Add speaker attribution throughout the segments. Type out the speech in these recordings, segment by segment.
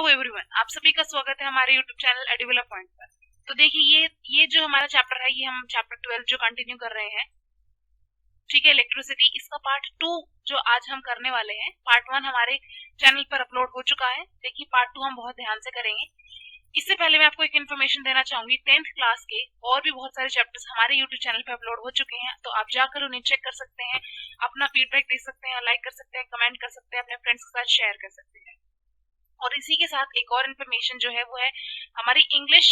Speaker 1: Hello everyone, आप सभी का स्वागत है हमारे यूट्यूब चैनल एडिवला पॉइंट पर। तो देखिए ये जो हमारा चैप्टर है, ये हम चैप्टर 12 जो कंटिन्यू कर रहे हैं, ठीक है, इलेक्ट्रिसिटी, इसका पार्ट 2 जो आज हम करने वाले हैं। पार्ट 1 हमारे चैनल पर अपलोड हो चुका है। देखिए पार्ट 2 हम बहुत ध्यान से करेंगे। इससे पहले मैं आपको एक इन्फॉर्मेशन देना चाहूंगी, 10th क्लास के और भी बहुत सारे चैप्टर्स हमारे यूट्यूब चैनल पर अपलोड हो चुके हैं, तो आप जाकर उन्हें चेक कर सकते हैं, अपना फीडबैक दे सकते हैं, लाइक कर सकते हैं, कमेंट कर सकते हैं, अपने फ्रेंड्स के साथ शेयर कर सकते हैं। और इसी के साथ एक और इन्फॉर्मेशन जो है वो है, हमारी इंग्लिश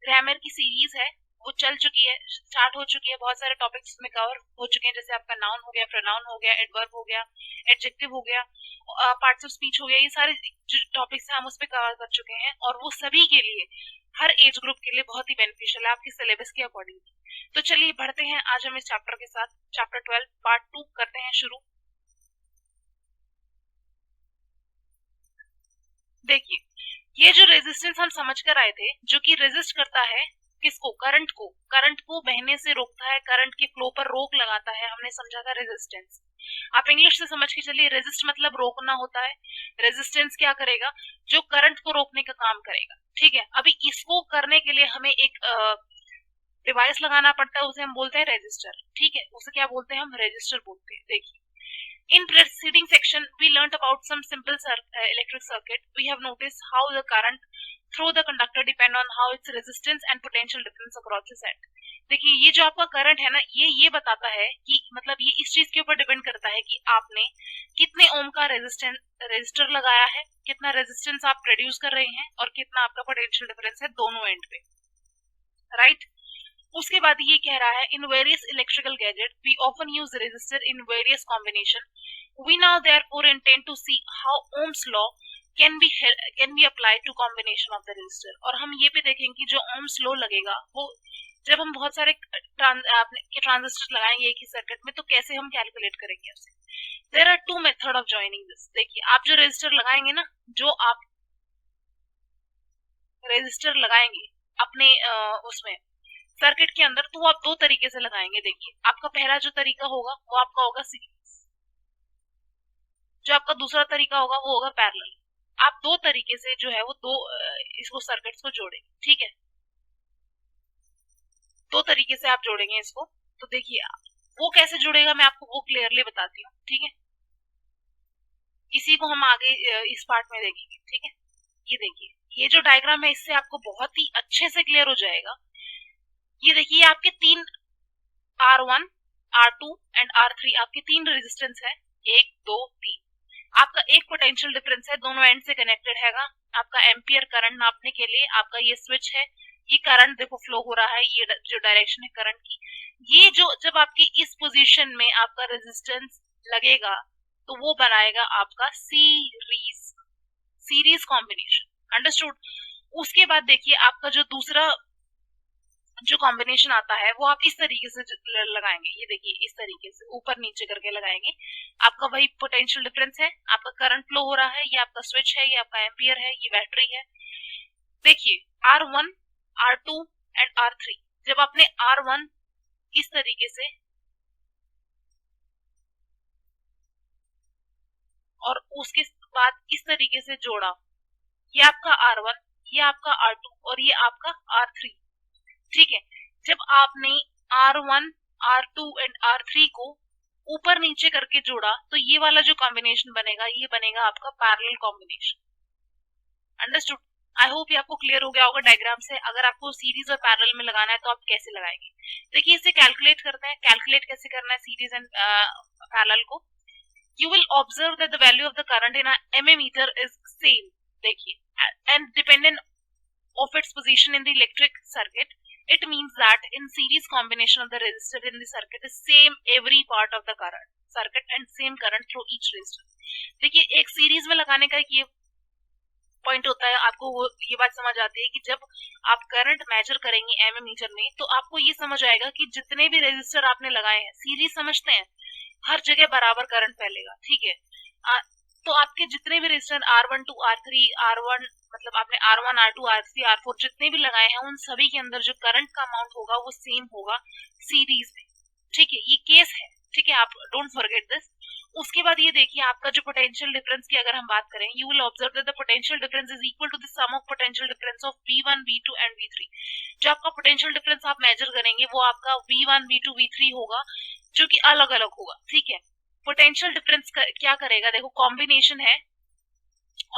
Speaker 1: ग्रामर की सीरीज है, वो चल चुकी है, स्टार्ट हो चुकी है। बहुत सारे टॉपिक्स में कवर हो चुके हैं, जैसे आपका नाउन हो गया, प्रोनाउन हो गया, एडवर्ब हो गया, एडजेक्टिव हो गया, पार्ट्स ऑफ स्पीच हो गया। ये सारे जो टॉपिक्स हैं हम उस पर कवर कर चुके हैं, और वो सभी के लिए, हर एज ग्रुप के लिए बहुत ही बेनिफिशियल है आपके सिलेबस के अकॉर्डिंग। तो चलिए बढ़ते हैं आज हम इस चैप्टर के साथ। चैप्टर 12 पार्ट 2 करते हैं शुरू। देखिए ये जो रेजिस्टेंस हम समझ कर आए थे, जो कि रेजिस्ट करता है किसको, करंट को बहने से रोकता है, करंट के फ्लो पर रोक लगाता है, हमने समझा था रेजिस्टेंस। आप इंग्लिश से समझ के चलिए, रेजिस्ट मतलब रोकना होता है, रेजिस्टेंस क्या करेगा, जो करंट को रोकने का काम करेगा। ठीक है, अभी इसको करने के लिए हमें एक डिवाइस लगाना पड़ता है, उसे हम बोलते हैं रेजिस्टर। ठीक है, उसे क्या बोलते हैं, हम रेजिस्टर बोलते हैं। देखिए in preceding section we learnt about some simple electric circuit. We have noticed how the current through the conductor depend on how its resistance and potential difference across the set. देखिए ये जो आपका current है ना, ये बताता है कि मतलब ये इस चीज के ऊपर डिपेंड करता है कि आपने कितने ओम का रेजिस्टर लगाया है, कितना रेजिस्टेंस आप प्रोड्यूस कर रहे हैं, और कितना आपका पोटेंशियल डिफरेंस है दोनों एंड पे, राइट। उसके बाद ये कह रहा है, in various electrical gadget we often use resistor in various combination. We now therefore intend to see how Ohm's law can be applied to combination of the resistor. और हम ये भी देखेंगे कि जो ओम्स लॉ लगेगा वो जब हम बहुत सारे ट्रांजिस्टर लगाएंगे एक ही सर्किट में, तो कैसे हम कैलकुलेट करेंगे उसे। There are two method of joining this. देखिए आप जो रेजिस्टर लगाएंगे ना, जो आप रेजिस्टर लगाएंगे अपने उसमें सर्किट के अंदर, तो आप दो तरीके से लगाएंगे। देखिए आपका पहला जो तरीका होगा वो आपका होगा सीरीज, जो आपका दूसरा तरीका होगा वो होगा पैरेलल। आप दो तरीके से जो है वो इसको सर्किट्स को जोड़ेंगे। ठीक है, दो तरीके से आप जोड़ेंगे इसको। तो देखिए वो कैसे जुड़ेगा मैं आपको वो क्लियरली बताती हूँ। ठीक है, इसी को हम आगे इस पार्ट में देखेंगे। ठीक है, ये देखिए ये जो डायग्राम है, इससे आपको बहुत ही अच्छे से क्लियर हो जाएगा। ये देखिए आपके तीन R1, R2 एंड R3 आपके तीन रेजिस्टेंस है, 1 2 3। आपका एक पोटेंशियल डिफरेंस है, दोनों एंड से कनेक्टेड हैगा। आपका एम्पियर करंट नापने के लिए आपका ये स्विच है, ये करंट देखो फ्लो हो रहा है, ये जो डायरेक्शन है करंट की। ये जो जब आपकी इस पोजीशन में आपका रेजिस्टेंस लगेगा, तो वो बनाएगा आपका सीरीज कॉम्बिनेशन। अंडरस्टूड। उसके बाद देखिए आपका जो दूसरा जो कॉम्बिनेशन आता है वो आप इस तरीके से लगाएंगे। ये देखिए इस तरीके से ऊपर नीचे करके लगाएंगे। आपका वही पोटेंशियल डिफरेंस है, आपका करंट फ्लो हो रहा है, ये आपका स्विच है, ये आपका एम्पियर है, ये बैटरी है। देखिए R1, R2 एंड R3, जब आपने R1 इस तरीके से और उसके बाद इस तरीके से जोड़ा, ये आपका R1, ये आपका R2 और ये आपका R3। ठीक है, जब आपने R1, R2 एंड R3 को ऊपर नीचे करके जोड़ा, तो ये वाला जो कॉम्बिनेशन बनेगा, ये बनेगा आपका parallel combination. Understood. I hope ये आपको क्लियर हो गया होगा डायग्राम से। अगर आपको सीरीज और पैरेलल में लगाना है तो आप कैसे लगाएंगे। देखिए इसे कैलकुलेट करते हैं। कैलकुलेट कैसे करना है सीरीज एंड पैरेलल को, you will observe that the value of the current in a ammeter is same. देखिए and dependent of its position in the electric circuit, it means that in series combination of the resistor in the circuit is same every part of the current circuit and same current through each resistor. देखिए एक series में लगाने का ये point होता है, आपको वो ये बात समझ आती है कि जब आप करंट मेजर करेंगे एममीटर में, तो आपको ये समझ आएगा कि जितने भी रेजिस्टर आपने लगाए हैं, सीरीज समझते हैं, हर जगह बराबर करंट फैलेगा। ठीक है, तो आपके जितने भी resistor R1 to R3, R1 मतलब आपने R1, R2, R3, R4 जितने भी लगाए हैं, उन सभी के अंदर जो करंट का अमाउंट होगा वो सेम होगा सीरीज में। ठीक है, ये केस है। ठीक है, आप डोंट फॉरगेट दिस। उसके बाद ये देखिए आपका जो पोटेंशियल डिफरेंस की अगर हम बात करें, you will observe that the potential difference is equal to the sum of potential difference of V1 V2 and V3। जो आपका पोटेंशियल डिफरेंस आप मेजर करेंगे वो आपका V1 V2 V3 होगा, जो कि अलग अलग होगा, ठीक है। पोटेंशियल डिफरेंस क्या करेगा, देखो कॉम्बिनेशन है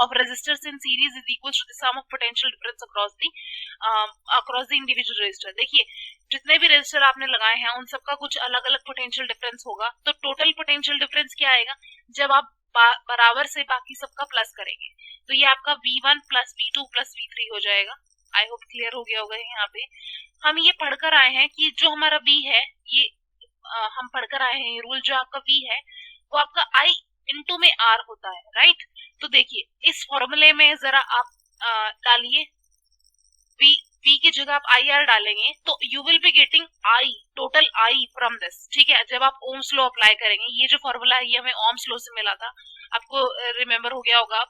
Speaker 1: of resistors in series is equal to the sum of potential difference across the individual resistor। देखिए जितने भी रेजिस्टर आपने लगाए हैं उन सबका कुछ अलग अलग पोटेंशियल डिफरेंस होगा, तो टोटल पोटेंशियल डिफरेंस क्या आएगा जब आप बराबर से बाकी सबका प्लस करेंगे, तो ये आपका V1 plus V2 plus V3 हो जाएगा। आई होप क्लियर हो गया होगा। यहाँ पे हम ये पढ़कर आए हैं कि जो हमारा V है ये हम पढ़कर आए हैं, ये रूल जो आपका V है वो आपका I इंटू में R होता है, राइट। तो देखिए इस फॉर्मूले में जरा आप डालिए V की जगह आप IR डालेंगे तो you will be getting I total I from this, ठीक है। जब आप ओम्स लॉ अप्लाई करेंगे, ये जो फॉर्मूला है ये हमें ओम्स लॉ से मिला था, आपको रिमेम्बर हो गया होगा।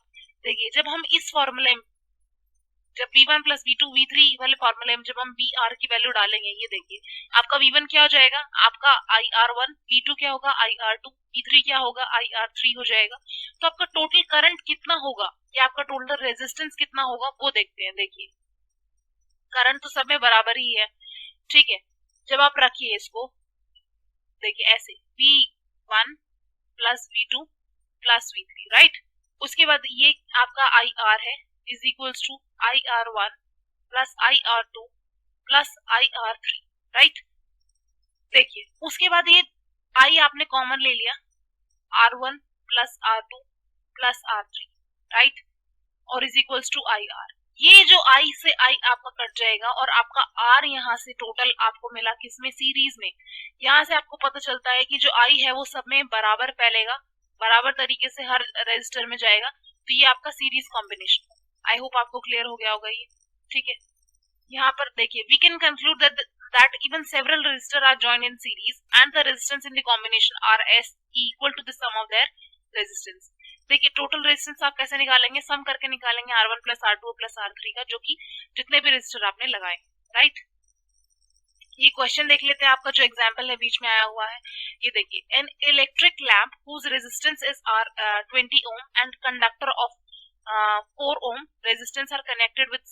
Speaker 1: देखिए जब हम इस फॉर्मूले में जब V1 प्लस V2 V3 वाले फॉर्मूले में जब हम VR की वैल्यू डालेंगे, ये देखिए आपका V1 क्या हो जाएगा, आपका IR1, V2 क्या होगा IR2, V3 क्या होगा IR3 हो जाएगा। तो आपका टोटल करंट कितना होगा या आपका टोटल रेजिस्टेंस कितना होगा वो देखते हैं। देखिए करंट तो सब में बराबर ही है, ठीक है। जब आप रखिए इसको, देखिए ऐसे V1 plus V2 plus V3, right. उसके बाद ये आपका IR है is equals to IR1 plus IR2 plus IR3, right. देखिए उसके बाद ये I आपने कॉमन ले लिया, R1 plus R2 plus R3, right, और इज इक्वल्स टू IR। ये जो I से I आपका कट जाएगा और आपका R यहाँ से टोटल आपको मिला किसमें, सीरीज में। यहाँ से आपको पता चलता है कि जो I है वो सब में बराबर फैलेगा, बराबर तरीके से हर रेजिस्टर में जाएगा, तो ये आपका सीरीज कॉम्बिनेशन है। आई होप आपको क्लियर हो गया होगा ये, ठीक है। यहाँ पर देखिए we can conclude that even several resistors are joined in series and the resistance in the combination RS equal to the sum of their resistance। देखिए टोटल रेजिस्टेंस आप कैसे निकालेंगे, सम करके निकालेंगे R1 plus R2 plus R3 का, जो कि जितने भी रेजिस्टर आपने लगाए, राइट। ये क्वेश्चन देख लेते हैं, आपका जो एग्जांपल है बीच में आया हुआ है, ये देखिए an electric lamp whose resistance is 20 ohm and conductor of 4 ohm resistance are connected with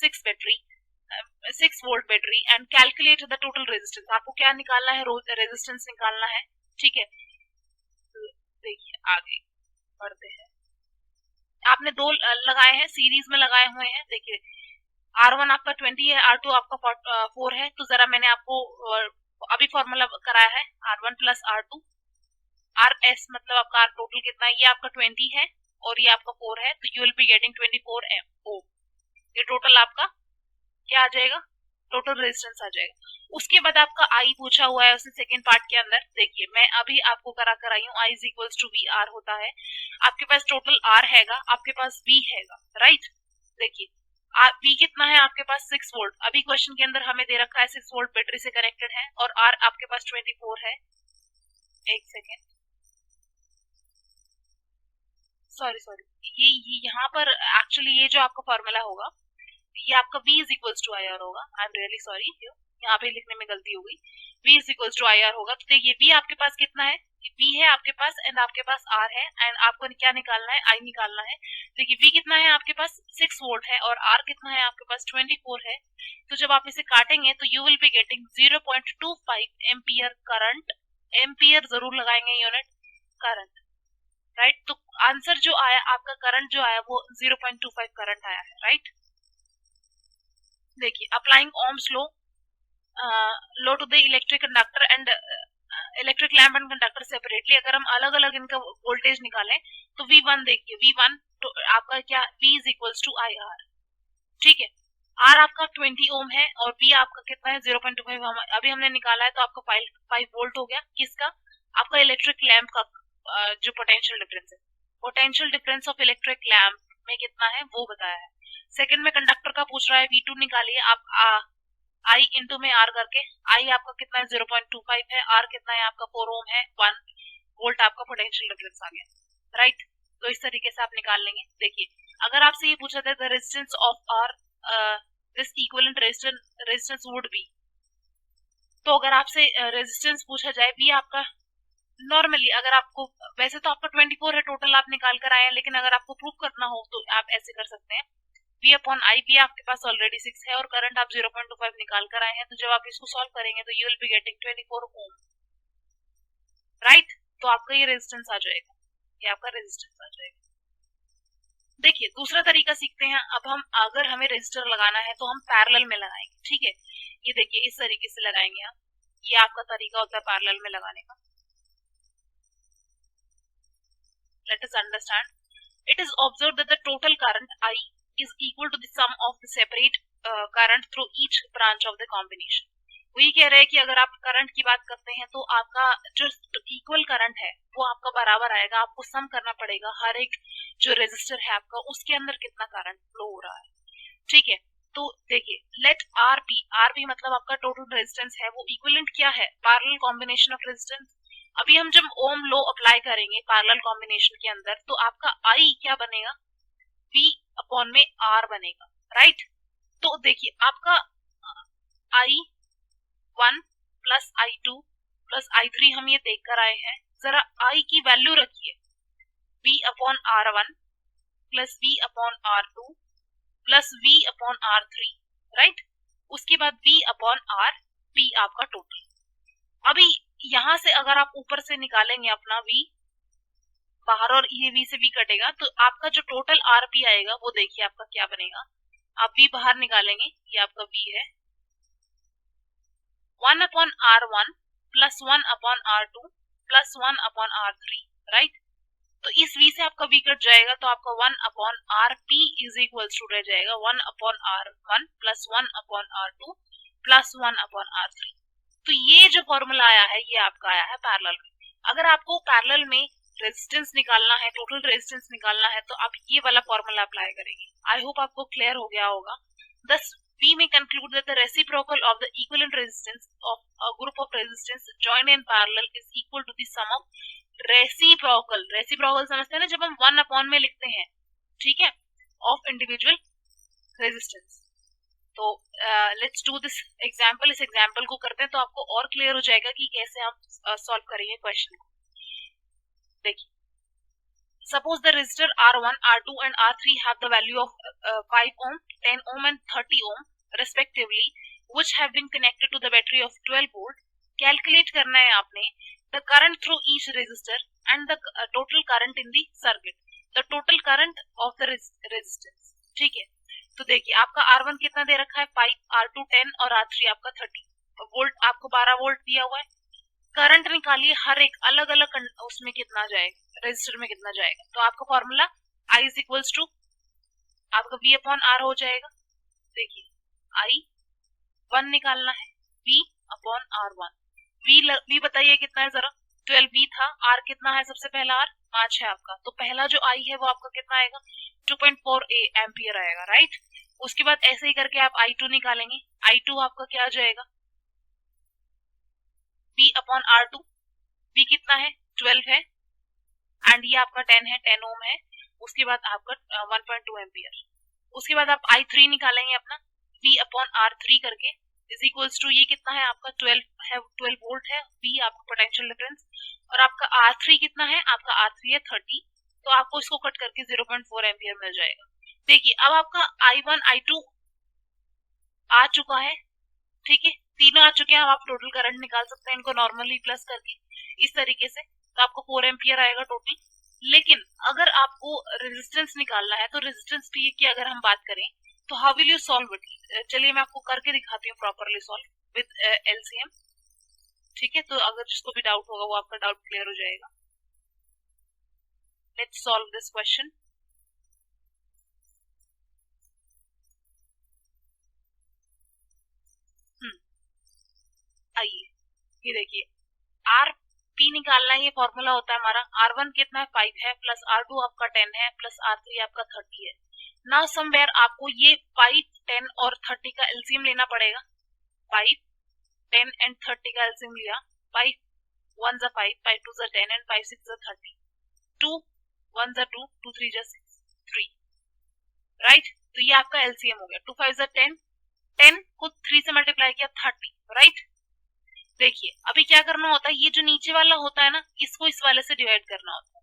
Speaker 1: 6 volt battery and calculate the total resistance. आपको क्या निकालना है, रेजिस्टेंस निकालना है, ठीक है। देखिए आगे बढ़ते हैं, आपने दो लगाए हैं, सीरीज में लगाए हुए हैं। देखिए R1 आपका 20 है, R2 आपका 4 है, तो जरा मैंने आपको अभी फॉर्मूला कराया है R1 प्लस R2, RS मतलब आपका R टोटल कितना है, ये आपका 20 है और ये आपका 4 है, तो you will be getting 24 ohm। ये टोटल आपका क्या आ जाएगा, टोटल रेजिस्टेंस आ जाएगा। उसके बाद आपका I पूछा हुआ है उसने सेकेंड पार्ट के अंदर, देखिए मैं अभी आपको करा कर आई हूँ, I is equals to VR होता है। आपके पास टोटल R हैगा, आपके पास V हैगा, राइट। देखिए V कितना है आपके पास 6 वोल्ट, अभी क्वेश्चन के अंदर हमें दे रखा है 6 वोल्ट बैटरी से कनेक्टेड है, और R आपके पास 24 है। एक सेकेंड, सॉरी ये यहाँ पर एक्चुअली ये जो आपका फॉर्मूला होगा ये आपका V is equals to IR होगा। आई एम रियली सॉरी, यहाँ पे लिखने में गलती हो गई, V is equals to IR होगा। तो देखिए V आपके पास कितना है, V है आपके पास एंड आपके पास R है, एंड आपको क्या निकालना है, I निकालना है। देखिए V कितना है आपके पास 6 वोल्ट है और R कितना है आपके पास 24 है, तो जब आप इसे काटेंगे तो you will be getting 0.25 ampere current, ampere जरूर लगाएंगे यूनिट, करंट, राइट। तो आंसर जो आया आपका करंट जो आया वो 0.25 करंट आया है, राइट। देखिए applying Ohm's law to the electric conductor and electric lamp and conductor separately, अगर हम अलग अलग इनका वोल्टेज निकालें तो V1 देखिए, V1 तो आपका क्या, V is equals to IR, ठीक है। R आपका 20 ओम है और V आपका कितना है 0.25 अभी हमने निकाला है, तो आपका 5 वोल्ट हो गया। किसका, आपका इलेक्ट्रिक लैम्प का जो पोटेंशियल डिफरेंस है, potential difference of electric lamp में कितना है वो बताया है। सेकंड में कंडक्टर का पूछ रहा है, V2 निकालिए आप I इंटू में R करके, I आपका कितना है 0.25 है, R कितना है आपका 4 ओम है, 1 वोल्ट आपका पोटेंशियल डिफरेंस आ गया, राइट। तो इस तरीके से आप निकाल लेंगे। देखिए अगर आपसे ये पूछा था the resistance of R this equivalent resistance would be, तो अगर आपसे रेजिस्टेंस पूछा जाए V आपका नॉर्मली अगर आपको, वैसे तो आपका 24 है टोटल, आप निकाल कर आए हैं, लेकिन अगर आपको प्रूव करना हो तो आप ऐसे कर सकते हैं, V अपॉन आई, भी आपके पास ऑलरेडी 6 है और करंट आप 0.25 निकाल कर आए हैं, तो जब आप इसको सॉल्व करेंगे तो you will be getting 24 ohm, right. तो आपका ये रेजिस्टेंस आ जाएगा, ये आपका रेजिस्टेंस आ जाएगा। देखिए दूसरा तरीका सीखते हैं। अब हम, अगर हमें रेजिस्टर लगाना है तो हम पैरेलल में लगाएंगे, ठीक है। ये देखिए इस तरीके से लगाएंगे आप, ये आपका तरीका होता है पैरेलल में लगाने का। Let us understand. It is observed that the total current I is equal to the sum of the separate current through each branch of the combination. वही कह रहे हैं कि अगर आप करंट की बात करते हैं तो आपका जो इक्वल करंट है वो आपका बराबर आएगा, आपको सम करना पड़ेगा हर एक जो रेजिस्टर है आपका उसके अंदर कितना करंट फ्लो हो रहा है, ठीक है। तो देखिए लेट आरपी मतलब आपका टोटल रेजिस्टेंस है, वो इक्विवेलेंट क्या है, पैरेलल कॉम्बिनेशन ऑफ रेजिस्टेंस। अभी हम जब ओम लॉ अप्लाई करेंगे पैरेलल कॉम्बिनेशन के अंदर तो आपका आई क्या बनेगा, V अपॉन में R बनेगा, राइट। तो देखिए आपका I1 plus I2 plus I3 हम ये देख कर आए हैं, जरा I की वैल्यू रखिए, V upon R1 plus V upon R2 plus V upon R3, right. उसके बाद V अपॉन R, P आपका टोटल। अभी यहां से अगर आप ऊपर से निकालेंगे अपना V बाहर और ये V से V कटेगा तो आपका जो टोटल RP आएगा वो देखिए आपका क्या बनेगा। आप V बाहर निकालेंगे, ये आपका V है, 1 upon R1 plus 1 upon R2 plus 1 upon R3, right. तो इस V से आपका V कट जाएगा तो आपका 1 upon RP is equals to रह जाएगा 1 upon R1 plus 1 upon R2 plus 1 upon R3। तो ये जो फॉर्मूला आया है ये आपका आया है पैरेलल में। अगर आपको पैरेलल में रेजिस्टेंस निकालना है, टोटल रेजिस्टेंस निकालना है तो आप ये वाला फॉर्मूला अप्लाई करेंगे। आई होप आपको क्लियर हो गया होगा। Thus we may conclude that the reciprocal of the equivalent resistance of a group of resistance joined in parallel is equal to the sum of reciprocal, reciprocal समझते हैं ना, जब हम 1 अपॉन में लिखते हैं, ठीक है, of individual resistance। तो लेट्स डू दिस एग्जाम्पल, इस एग्जाम्पल को करते हैं तो आपको और क्लियर हो जाएगा कि कैसे हम सॉल्व करेंगे क्वेश्चन को। देखिए suppose the resistor R1, R2 and R3 have the value of 5 ohm, 10 ohm and 30 ohm respectively, which have been connected to the battery of 12 volt. Calculate करना है आपने the current through each resistor and the total current in the circuit, the total current of the resistance, ठीक है। तो देखिए आपका R1 कितना दे रखा है 5, R2 10 और R3 आपका 30 वोल्ट, आपको 12 वोल्ट दिया हुआ है। करंट निकालिए हर एक अलग अलग उसमें कितना जाएगा, रेजिस्टर में कितना जाएगा। तो आपका formula I is equals to आपका V अपॉन R हो जाएगा। देखिए I1 निकालना है, V अपॉन R1, V बताइए कितना है जरा, 12V था, R कितना है, सबसे पहला R 5 है आपका, तो पहला जो I है वो आपका कितना आएगा 2.4 एम्पियर आएगा, राइट। उसके बाद ऐसे ही करके आप I2 निकालेंगे, I2 आपका क्या आ जाएगा V अपॉन R2, V कितना है 12 है एंड ये आपका 10 है, 10 ओम है। उसके बाद आपका 1.2 एम्पियर। उसके बाद आप I3 निकालेंगे अपना V अपॉन R3 करके इज इक्वल्स टू ये कितना है आपका 12 है, 12 वोल्ट है, V आपका पोटेंशियल डिफरेंस, और आपका R3 कितना है, आपका R3 है 30, तो आपको इसको कट करके 0.4 एम्पियर मिल जाएगा। देखिए अब आपका I1 I2 आ चुका है, ठीक है, तीनों आ चुके हैं। अब आप टोटल करंट निकाल सकते हैं इनको नॉर्मली प्लस करके इस तरीके से, तो आपको 4 एम्पियर आएगा टोटल। लेकिन अगर आपको रेजिस्टेंस निकालना है तो रेजिस्टेंस P की अगर हम बात करें तो how will you solve it, चलिए मैं आपको करके दिखाती हूँ प्रॉपरली सॉल्व विद LCM, ठीक है। तो अगर जिसको भी डाउट होगा वो आपका डाउट क्लियर हो जाएगा। Let's solve this question. आइए ये देखिए RP निकालना है, ये फॉर्मूला होता है हमारा, R1 कितना है 5 है, प्लस R2 आपका 10 है, प्लस R3 आपका 30 है। नाउ समवेयर आपको ये 5, 10 और 30 का एलसीएम लेना पड़ेगा। 5, 10 एंड 30 का एलसीएम लिया, 5 1 जा 5, 5 2 जा 10 एंड 5 6 जा 30, 2 1 जा 2, 2 3 जा 6, 3, राइट। तो ये आपका एलसीएम हो गया, 2 5 जा 10, 10 को 3 से मल्टीप्लाई किया 30, राइट। देखिए अभी क्या करना होता है, ये जो नीचे वाला होता है ना, इसको इस वाले से डिवाइड करना होता है।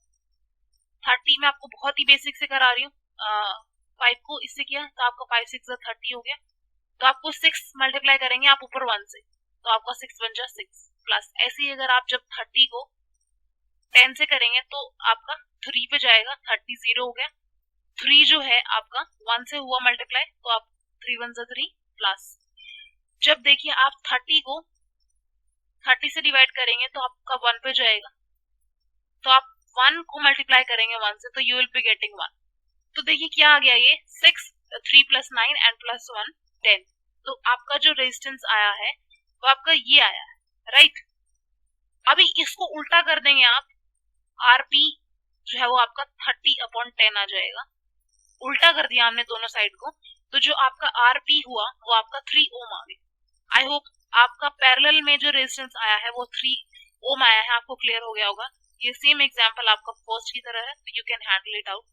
Speaker 1: 30 में आपको बहुत ही बेसिक से करा रही हूँ, 5 को इससे किया तो आपका 5 6 30 हो गया, तो आपको 6 मल्टीप्लाई करेंगे आप ऊपर 1 से, तो आपका 6 बन जा 6 प्लस। ऐसे ही अगर आप जब 30 को 10 से करेंगे तो आपका 3 पे जाएगा, 30 0 हो गया। 3 जो है आपका 1 से हुआ मल्टीप्लाई, तो आप 3 1 3 प्लस। जब देखिए आप 30 को 30 से डिवाइड करेंगे तो आपका 1 पे जाएगा, तो आप 1 को मल्टीप्लाई करेंगे 1 से, तो यू विल बी गेटिंग 1। तो देखिए क्या आ गया, ये 6 3 प्लस 9 एंड प्लस 1 10। तो आपका जो रेजिस्टेंस आया है वो आपका ये आया है, राइट। अभी इसको उल्टा कर देंगे आप, आरपी जो है वो आपका 30/10 आ जाएगा। उल्टा कर दिया हमने दोनों साइड को, तो जो आपका आरपी हुआ वो आपका 3 ओम आ गया। आई होप आपका पैरेलल में जो रेजिस्टेंस आया है वो 3 ओम आया है, आपको क्लियर हो गया होगा। ये सेम एग्जांपल आपका फर्स्ट की तरह है, you can handle it out,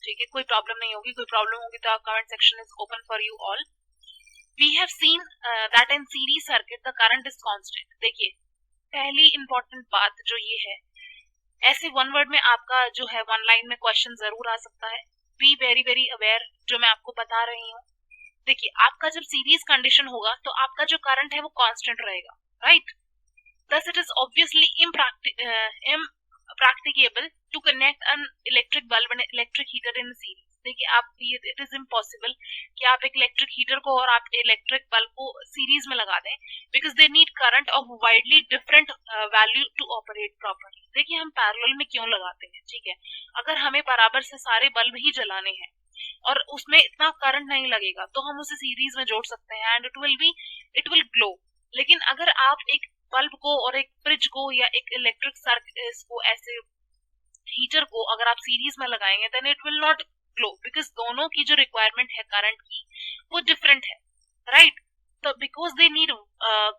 Speaker 1: ठीक है, कोई प्रॉब्लम नहीं होगी। कोई प्रॉब्लम होगी तो comment section is open for you all. We have seen that in series circuit the current is constant. देखिए पहली इंपॉर्टेंट बात जो ये है, ऐसे वन वर्ड में आपका जो है वन लाइन में क्वेश्चन जरूर आ सकता है। बी वेरी वेरी अवेयर, जो मैं आपको बता रही हूँ। देखिए आपका जब सीरीज कंडीशन होगा तो आपका जो करंट है वो कांस्टेंट रहेगा, right. Thus, it is obviously impracticable to connect an electric bulb and electric heater in series. देखिए आप, it is impossible कि आप एक इलेक्ट्रिक हीटर को और आप इलेक्ट्रिक बल्ब को सीरीज में लगा दें, because they need current of widely different value to operate properly. देखिए हम पैरेलल में क्यों लगाते हैं, ठीक है, अगर हमें बराबर से सारे बल्ब ही जलाने हैं और उसमें इतना करंट नहीं लगेगा तो हम उसे सीरीज में जोड़ सकते हैं एंड इट विल ग्लो। लेकिन अगर आप एक बल्ब को और एक फ्रिज को या एक इलेक्ट्रिक सर्किट को ऐसे हीटर को अगर आप सीरीज में लगाएंगे then it will not glow, because दोनों की जो रिक्वायरमेंट है करंट की वो डिफरेंट है, राइट। तो because they need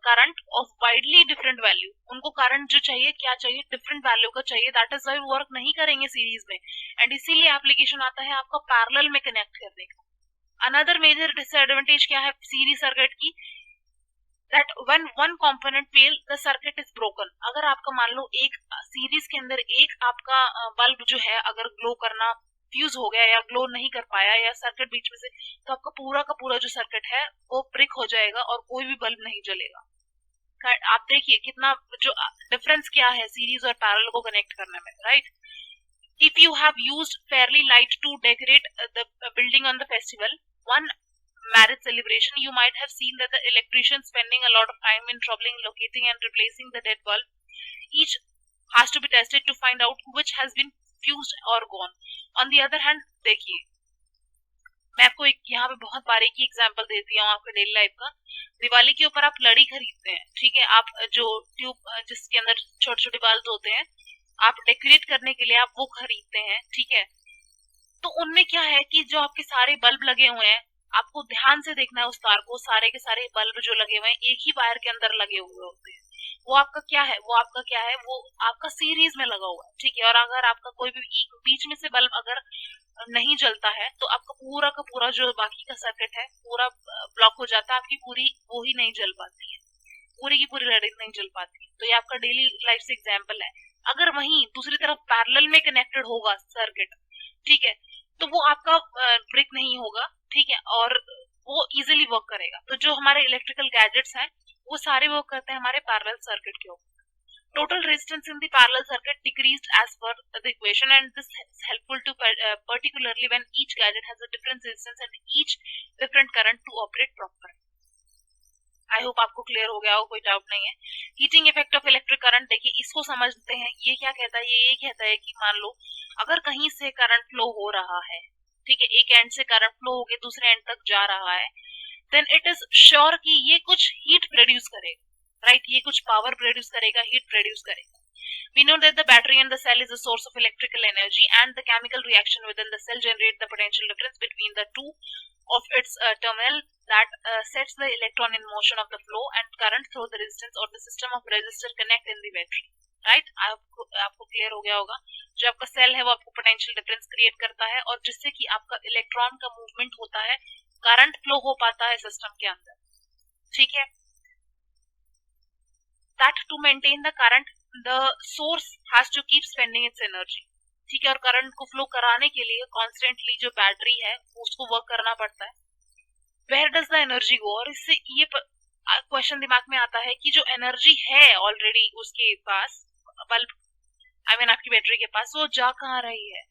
Speaker 1: current of widely different value, उनको करंट जो चाहिए क्या चाहिए, डिफरेंट वैल्यू का चाहिए, दैट इज वाई वर्क नहीं करेंगे सीरीज में, एंड इसीलिए एप्लीकेशन आता है आपका पैरेलल में कनेक्ट करने का। अनदर मेजर डिसएडवांटेज क्या है सीरीज सर्किट की, that when one component fail the circuit is broken। अगर आपका मान लो एक सीरीज के अंदर एक आपका बल्ब जो है अगर ग्लो करना फ्यूज हो गया या ग्लो नहीं कर पाया या सर्किट बीच में से, तो आपका पूरा का पूरा जो सर्किट है वो ब्रेक हो जाएगा और कोई भी बल्ब नहीं जलेगा। आप देखिए कितना जो डिफरेंस क्या है सीरीज और पैरेलल को कनेक्ट करने में, right. If you have used fairly light to decorate the building on the festival, one marriage celebration, you might have seen that the electrician spending a lot of time in troubling, locating and replacing the dead bulb. Each has to be tested to find out which has been fused or gone. On the other hand, देखिए मैं आपको एक यहाँ पे बहुत बारीकी example देती हूँ आपके डेली लाइफ का। दिवाली के ऊपर आप लड़ी खरीदते हैं, ठीक है, आप जो ट्यूब जिसके अंदर छोटे छोटे बल्ब होते हैं आप डेकोरेट करने के लिए आप वो खरीदते हैं, ठीक है। तो उनमें क्या है कि जो आपके सारे बल्ब लगे हुए हैं, आपको ध्यान से देखना है उस तार को, सारे के सारे बल्ब जो लगे हुए हैं एक ही वायर के अंदर लगे हुए होते हैं। वो आपका क्या है, वो आपका सीरीज में लगा हुआ है, ठीक है। और अगर आपका कोई भी बीच में से बल्ब अगर नहीं जलता है तो आपका पूरा का पूरा जो बाकी का सर्किट है पूरा ब्लॉक हो जाता है, आपकी पूरी वो ही नहीं जल पाती है, पूरी की पूरी रेडिंग नहीं जल पाती। तो ये आपका डेली लाइफ से एग्जाम्पल है। अगर वहीं दूसरी तरफ पैरेलल में कनेक्टेड होगा सर्किट, ठीक है, तो वो आपका ब्रेक नहीं होगा, ठीक है, और वो इजीली वर्क करेगा। तो जो हमारे इलेक्ट्रिकल गैजेट्स हैं वो सारे वर्क करते हैं हमारे पैरेलल सर्किट के ऊपर। Total resistance in the parallel circuit decreased as per the equation, and this is helpful to particularly when each gadget has a different resistance and each different current to operate properly. I hope आपको clear हो गया हो, कोई doubt नहीं है। Heating effect of electric current, देखिए इसको समझते हैं। ये क्या कहता है, ये कहता है कि मान लो अगर कहीं से करंट फ्लो हो रहा है, ठीक है, एक एंड से करंट फ्लो होके दूसरे एंड तक जा रहा है, देन इट इज श्योर कि ये कुछ हीट प्रोड्यूस करेगा, राइट, ये कुछ पावर प्रोड्यूस करेगा, हीट प्रोड्यूस करेगा। We know that the battery in the cell is a source of electrical energy, and the chemical reaction within the cell generates the potential difference between the two of its terminal that sets the electron in motion of the flow and current through the resistance or the system of resistor connect in the battery, right। आपको clear हो गया होगा। जो आपका cell है वो आपको potential difference create करता है और जिससे कि आपका इलेक्ट्रॉन का मूवमेंट होता है, करंट फ्लो हो पाता है सिस्टम के अंदर, ठीक है। that to maintain the current the source has to keep spending its energy. ठीक है, और करंट को फ्लो कराने के लिए कॉन्स्टेंटली जो बैटरी है उसको वर्क करना पड़ता है. वेयर डज द एनर्जी गो? और इससे ये क्वेश्चन दिमाग में आता है कि जो एनर्जी है ऑलरेडी उसके पास बल्ब आपकी बैटरी के पास, वो जा कहाँ रही है?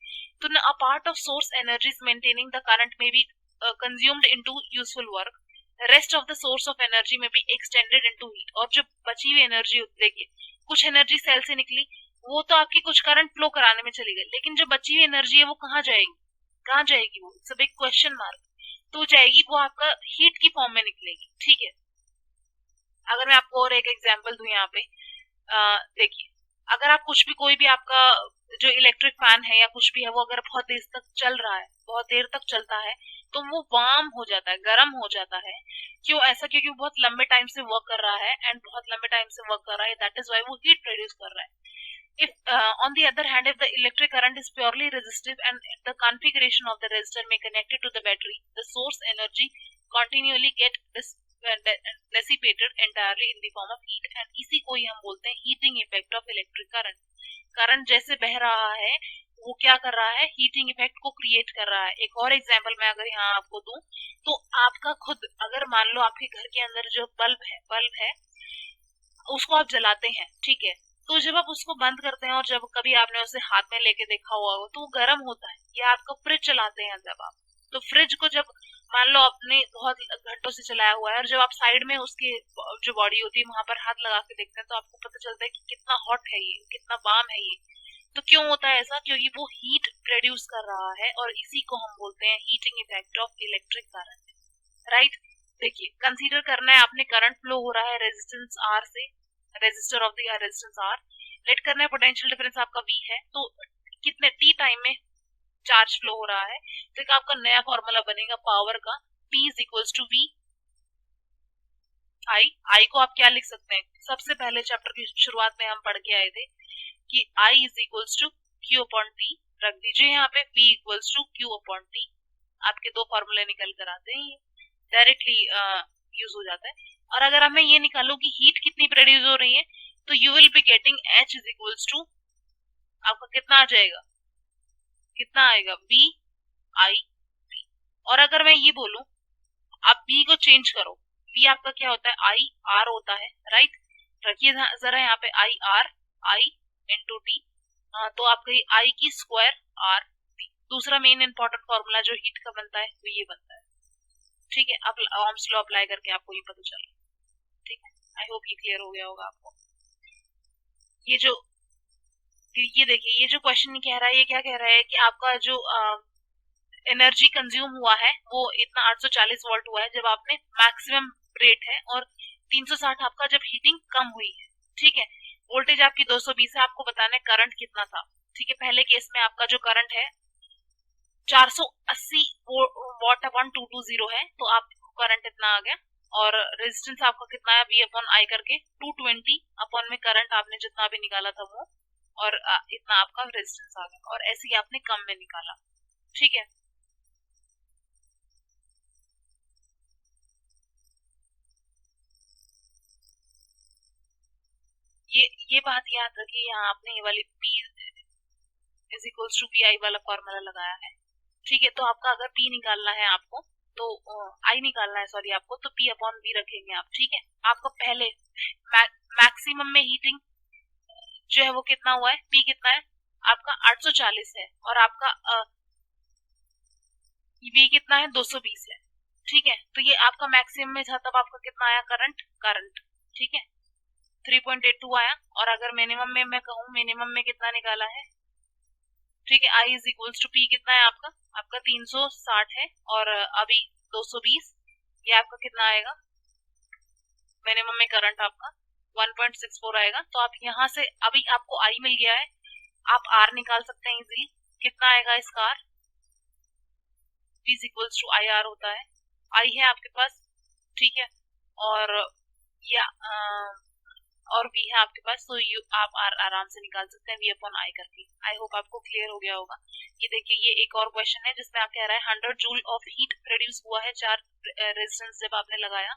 Speaker 1: तो न a part of source energy is maintaining the current may be consumed into useful work. Rest of the source of energy may be extended into heat. और जो बची हुई एनर्जी, देखिए कुछ एनर्जी सेल से निकली, वो तो आपकी कुछ करंट फ्लो कराने में चली गई, लेकिन जो बची हुई एनर्जी है वो कहाँ जाएगी? कहाँ जाएगी? वो it's a big question mark. तो जाएगी वो आपका हीट की फॉर्म में निकलेगी. ठीक है, अगर मैं आपको और एक एग्जांपल दूं यहाँ पे, देखिए अगर आप कुछ भी, कोई भी आपका जो इलेक्ट्रिक फैन है या कुछ भी है, वो अगर बहुत देर तक चल रहा है, बहुत देर तक चलता है, तो वो वार्म हो जाता है, गर्म हो जाता है. क्यों ऐसा? क्योंकि वो बहुत लंबे टाइम से वर्क कर रहा है, एंड बहुत लंबे टाइम से वर्क कर रहा है, दैट इज व्हाई वो हीट प्रोड्यूस कर रहा है. If on the other hand, if the electric current is purely resistive and the configuration of the resistor may connected to the battery, the source energy continually get dissipated entirely in the form of heat, and इसी को ही हम बोलते हैं heating effect of electric current. Current जैसे बह रहा है, वो क्या कर रहा है? हीटिंग इफेक्ट को क्रिएट कर रहा है. एक और एग्जांपल मैं अगर यहाँ आपको दूं, तो आपका खुद, अगर मान लो आपके घर के अंदर जो बल्ब है उसको आप जलाते हैं, ठीक है, तो जब आप उसको बंद करते हैं और जब कभी आपने उसे हाथ में लेके देखा हुआ हो तो वो गर्म होता है. या आपका फ्रिज चलाते हैं जब आप, तो फ्रिज को जब मान लो आपने बहुत घंटों से चलाया हुआ है, और जब आप साइड में उसके जो बॉडी होती है वहां पर हाथ लगा के देखते हैं, तो आपको पता चलता है कि कितना हॉट है ये, कितना वार्म है ये. तो क्यों होता है ऐसा? क्योंकि वो हीट प्रोड्यूस कर रहा है, और इसी को हम बोलते हैं heating effect of electric current. Right, देखिए कंसीडर करना है आपने, करंट फ्लो हो रहा है रेजिस्टेंस आर से, resistor of the resistance R. Let करना है पोटेंशियल डिफरेंस आपका V है, तो कितने टी टाइम में चार्ज फ्लो हो रहा है. तो एक आपका नया फॉर्मूला बनेगा पावर का, P is equals to V I को आप क्या लिख सकते हैं? सबसे पहले चैप्टर की शुरुआत में हम पढ़ के आए थे कि I is equals to Q upon T. रख दीजिए यहाँ पे P equals to Q upon T. आपके दो फॉर्मूले निकल कर आते हैं, डायरेक्टली यूज हो जाता है. और अगर मैं ये निकालूं कि हीट कितनी प्रोड्यूस हो रही है, तो you will be getting H is equals to, आपका कितना आ जाएगा? कितना आएगा? V I P. और अगर मैं ये बोलूं, आप B को चेंज करो, B आपका क्या होता है? I R होता है. राइट, रखिए जरा यहाँ पे I R I into T. तो आपका I की स्क्वायर R T. दूसरा मेन इंपॉर्टेंट फॉर्मूला जो हीट का बनता है वो ये बनता है. ठीक है, अब ओम्स लॉ अप्लाई करके आपको ये पता चला. ठीक है, आई होप ये क्लियर हो गया होगा आपको. ये देखिए, ये जो क्वेश्चन कह रहा है, ये क्या कह रहा है कि आपका जो एनर्जी कंज्यूम हुआ है वो इतना 840 वोल्ट हुआ है जब आपने मैक्सिमम रेट है, और 360 आपका जब हीटिंग कम हुई है. ठीक है, वोल्टेज आपकी 220 है, आपको बताना है करंट कितना था. ठीक है, पहले केस में आपका जो करंट है 480 वॉट अपॉन 220 है, तो आपको करंट इतना आ गया. और रेजिस्टेंस आपका कितना है? V अपॉन I करके 220 अपॉन में करंट आपने जितना भी निकाला था वो, और इतना आपका रेजिस्टेंस आ गया, और ऐसे ही आपने कम में निकाला. ठीक है, ये बात याद रखिए, यहाँ आपने ये वाली P is equals to P I वाला फॉर्मूला लगाया है. ठीक है, तो आपका अगर P निकालना है आपको, तो I निकालना है सॉरी आपको, तो P अपॉन V रखेंगे आप. ठीक है, आपका पहले मैक्सिमम में हीटिंग जो है वो कितना हुआ है? P कितना है आपका? 840 है, और आपका V कितना है? 220 है. ठीक है, तो ये आपका मैक्सिमम में था, तब आपका कितना आया करंट? ठीक है, 3.82 आया. और अगर मिनिमम में मैं कहूँ, मिनिमम में कितना निकाला है? ठीक है, I is equals to P कितना है आपका 360 है, और अभी 220, ये आपका कितना आएगा? मिनिमम में करंट आपका 1.64 आएगा. तो आप यहाँ से, अभी आपको I मिल गया है, आप R निकाल सकते हैं इजीली. कितना आएगा इसका R? P is equals to I R होता है. I है आपके पास, ठीक है, और या और V है आपके पास, तो आप R आराम से निकाल सकते हैं V अपॉन I करके. आई होप आपको क्लियर हो गया होगा. ये देखिए, ये एक और क्वेश्चन है जिसमें आप कह रहा है 100 जूल ऑफ हीट प्रोड्यूस हुआ है 4 रेजिस्टेंस जब आपने लगाया.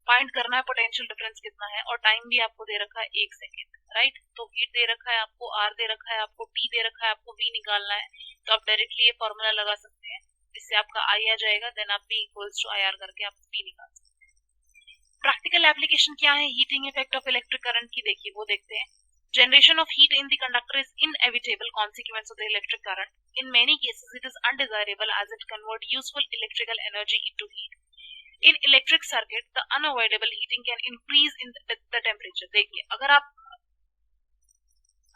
Speaker 1: फाइंड करना है पोटेंशियल डिफरेंस कितना है, और टाइम भी आपको दे रखा है 1 सेकेंड, राइट। तो हीट दे रखा है आपको, आर दे रखा है आपको, टी दे रखा है आपको, वी निकालना है। तो आप डायरेक्टली ये फॉर्मूला लगा सकते हैं, इससे आपका आई आ जाएगा, देन आप B equals to I R करके आप टी निकाल सकते हैं। प्रैक्टिकल एप्लीकेशन क्या है heating effect of electric current की, देखिए वो देखते हैं। Generation of heat in the conductor is inevitable consequence of the electric current. In many cases, it is undesirable as it converts useful electrical energy into heat. In electric circuit, the unavoidable heating can increase in the temperature. देखिए, अगर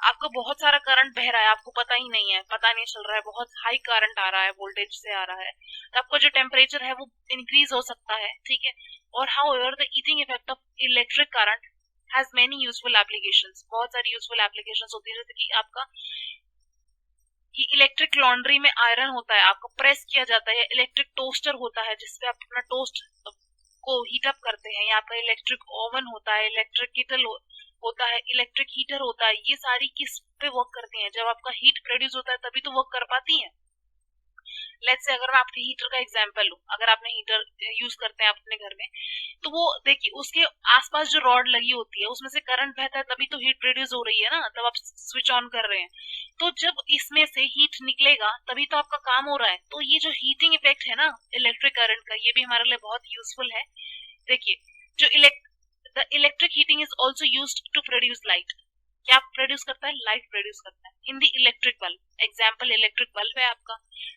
Speaker 1: आपका बहुत सारा current बह रहा है, आपको पता ही नहीं है, पता नहीं चल रहा है, बहुत हाई करंट आ रहा है, वोल्टेज से आ रहा है, तो आपका जो टेम्परेचर है वो इंक्रीज हो सकता है, ठीक है। और however the heating effect of electric current has many useful applications, बहुत सारी यूजफुल एप्लीकेशंस होती है, जैसे कि आपका इलेक्ट्रिक लॉन्ड्री में आयरन होता है, आपको प्रेस किया जाता है, इलेक्ट्रिक टोस्टर होता है जिसपे आप अपना टोस्ट को हीट अप करते हैं, या आपका इलेक्ट्रिक ओवन होता है, इलेक्ट्रिक किटल होता है, इलेक्ट्रिक हीटर होता है, ये सारी किस पे वर्क करती हैं, जब आपका हीट प्रोड्यूस होता है तभी तो वर्क कर पाती हैं। लेट्स से अगर मैं आपके हीटर का एग्जांपल लूं, अगर आपने हीटर यूज करते हैं अपने घर में, तो वो देखिए उसके आसपास जो रॉड लगी होती है उसमें से करंट बहता है, तभी तो हीट प्रोड्यूस हो रही है ना, तब आप स्विच ऑन कर रहे हैं। तो जब इसमें से हीट निकलेगा तभी तो आपका काम हो रहा है। तो ये जो हीटिंग इफेक्ट है ना इलेक्ट्रिक करंट का, ये भी हमारे लिए बहुत यूजफुल है। देखिए, जो the electric heating is also use to produce light. क्या प्रोड्यूस करता है? लाइट प्रोड्यूस करता है in the electric bulb. Example electric bulb है आपका,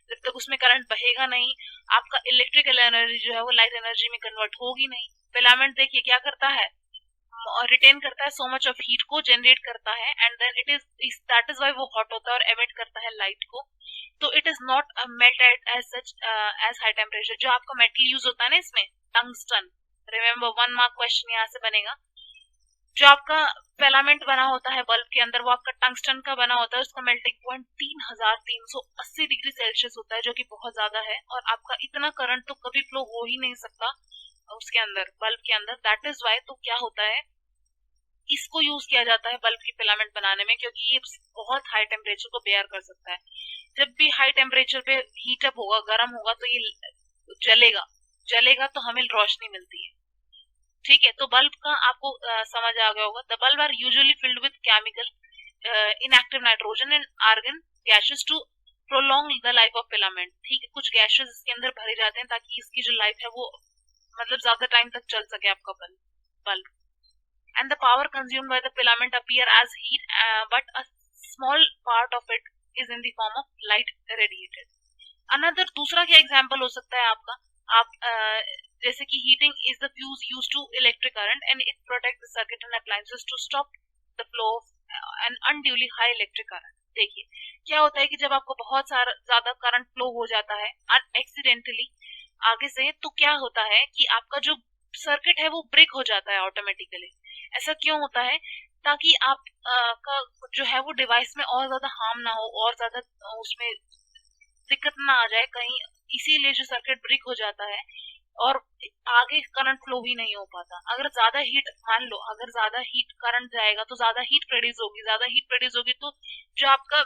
Speaker 1: जब तक उसमें करंट बहेगा नहीं, आपका इलेक्ट्रिकल एनर्जी जो है वो लाइट एनर्जी में कन्वर्ट होगी नहीं। फिलामेंट देखिए क्या करता है, रिटेन करता है सो मच ऑफ हीट को, जनरेट करता है, and then it is that is why वो हॉट होता है और एमिट करता है लाइट को। तो it is not melt at as such as high temperature. जो आपका मेटल यूज होता है ना इसमें, टंगस्टन, रिमेम्बर 1 मार्क क्वेश्चन यहाँ से बनेगा। जो आपका फिलामेंट बना होता है बल्ब के अंदर, वो आपका टंगस्टन का बना होता है, उसका मेल्टिंग पॉइंट 3380 डिग्री सेल्सियस होता है, जो कि बहुत ज्यादा है, और आपका इतना करंट तो कभी फ्लो हो ही नहीं सकता उसके अंदर, बल्ब के अंदर। दैट इज वाई तो क्या होता है, इसको यूज किया जाता है बल्ब की फिलामेंट बनाने में, क्योंकि ये बहुत हाई टेम्परेचर को बेयर कर सकता है। जब भी हाई टेम्परेचर पे हीटअप होगा, गर्म होगा, तो ये जलेगा, जलेगा तो हमें रोशनी मिलती है, ठीक है। तो बल्ब का आपको समझ आ गया होगा। The bulb are usually filled with chemical inactive nitrogen and argon gases to prolong the life of filament, ठीक है। कुछ गैसेस इसके अंदर भरे जाते हैं ताकि इसकी जो लाइफ है वो मतलब ज्यादा टाइम तक चल सके आपका bulb. And the power consumed by the filament appear as heat, but a small part of it is in the form of light radiated. Another दूसरा क्या एग्जाम्पल हो सकता है आपका, आप जैसे कि heating is the fuse used to electric current and it protect the circuit and appliances to stop the flow of an unduly high electric current. देखिए क्या होता है कि जब आपको बहुत सारा ज्यादा करंट फ्लो हो जाता है अनएक्सीडेंटली आगे से, तो क्या होता है कि आपका जो सर्किट है वो ब्रेक हो जाता है ऑटोमेटिकली। ऐसा क्यों होता है? ताकि आप का जो है वो डिवाइस में और ज्यादा हार्म ना हो, और ज्यादा उसमें दिक्कत ना आ जाए कहीं, इसीलिए जो सर्किट ब्रेक हो जाता है और आगे करंट फ्लो भी नहीं हो पाता। अगर ज्यादा हीट, मान लो अगर ज्यादा हीट करंट जाएगा तो ज्यादा हीट प्रोड्यूस होगी, ज्यादा हीट प्रोड्यूस होगी तो जो आपका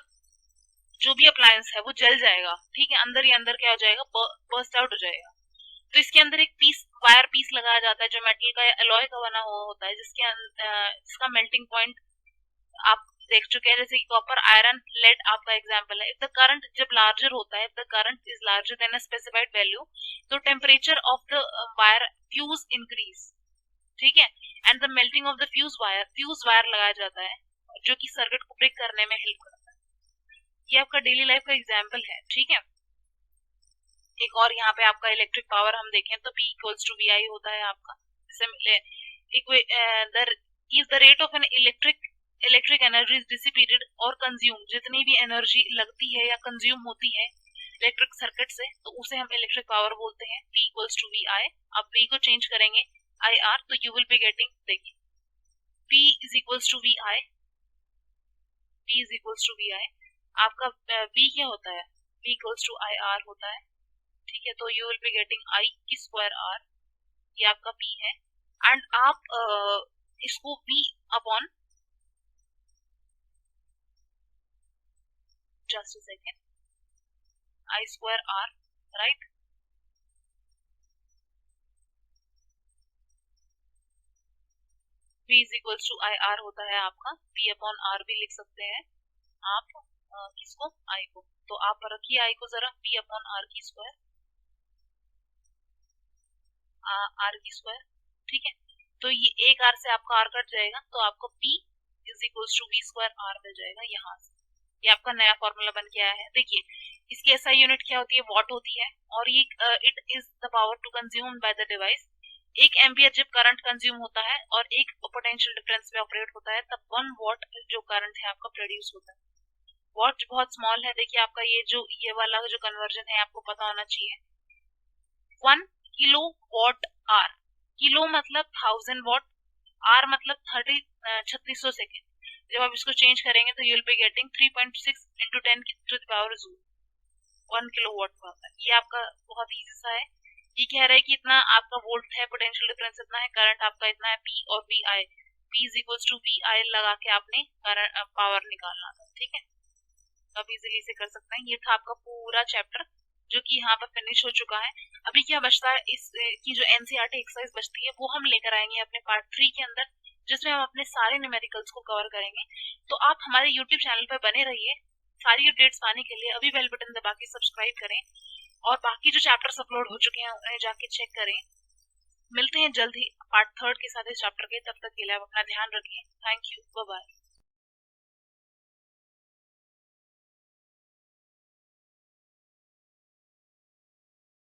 Speaker 1: जो भी अप्लायंस है वो जल जाएगा, ठीक है, अंदर ही अंदर क्या हो जाएगा, बर्स्ट आउट हो जाएगा। तो इसके अंदर एक वायर पीस लगाया जाता है जो मेटल का या एलॉय का बना हुआ होता है, जिसका मेल्टिंग पॉइंट आप देख चुके हैं, जैसे कि कॉपर, आयरन, लेड आपका एग्जांपल है। इफ द करंट जब लार्जर होता है, if the current is larger than a specified value, तो temperature of the wire fuse increase, ठीक है, and the melting of the fuse wire लगाया जाता है जो कि सर्किट को ब्रेक करने में हेल्प करता है। ये आपका डेली लाइफ का एग्जाम्पल है, ठीक है। एक और यहाँ पे आपका इलेक्ट्रिक पावर हम देखें तो P इक्वल्स टू VI होता है आपका, if the rate of an electric energy is dissipated और कंज्यूम, जितनी भी एनर्जी लगती है या कंज्यूम होती है इलेक्ट्रिक सर्किट से, तो उसे हम इलेक्ट्रिक पावर बोलते हैं। P equals to VI। अब V को चेंज करेंगे IR, तो यू विल बी गेटिंग, देखिए P is equals to VI, P is equals to VI। आपका V क्या होता है, V इक्वल्स टू IR होता है, ठीक है। तो you will be getting I की स्क्वायर R, ये आपका P है, एंड आप इसको V upon, just a second, I square R, right, V is equals to I R होता है आपका, P अपॉन आर भी लिख सकते हैं आप किसको, I को। तो आप रखिए I को जरा, P अपॉन आर की स्क्वायर, आर की स्क्वायर, ठीक है। तो ये एक आर से आपका आर कट जाएगा, तो आपको P is equals to V square R मिल जाएगा यहाँ से। ये आपका नया फॉर्मूला बन के आया है। देखिए इसकी एसआई यूनिट क्या होती है, वॉट होती है, और ये it is the power to consume by the device. 1 ampere जब करंट कंज्यूम होता है और 1 पोटेंशियल डिफरेंस में ऑपरेट होता है, तब 1 वॉट जो करंट है आपका प्रोड्यूस होता है। वॉट बहुत स्मॉल है, देखिए आपका ये वाला जो कन्वर्जन है आपको पता होना चाहिए। 1 किलो वॉट आर, किलो मतलब 1000 वॉट, आर मतलब 3600 सेकेंड। जब आप इसको चेंज करेंगे तो you will be getting 3.6 into 10 to the power 1 kilowatt का होता है। ये आपका बहुत इजी सा है। ये कह रहा है कि इतना आपका वोल्ट है, पोटेंशियल डिफरेंस इतना है, करंट आपका इतना है, P और V I, P is equals to V I लगा के आपने करंट पावर निकालना था, ठीक है। अब इजीली से कर सकते हैं। ये था आपका पूरा चैप्टर जो कि यहाँ पर फिनिश हो चुका है। अभी क्या बचता है, इसकी जो एनसीईआरटी एक्सरसाइज बचती है वो हम लेकर आएंगे अपने पार्ट 3 के अंदर, जिसमें हम अपने सारे न्यूमेरिकल्स को कवर करेंगे। तो आप हमारे यूट्यूब चैनल पर बने रहिए, सारी अपडेट्स पाने के लिए अभी बेल बटन दबा के सब्सक्राइब करें, और बाकी जो चैप्टर्स अपलोड हो चुके हैं उन्हें जाके चेक करें। मिलते हैं जल्द ही पार्ट 3 के साथ इस चैप्टर के, तब तक के लिए आप अपना ध्यान रखें। Thank you, bye bye.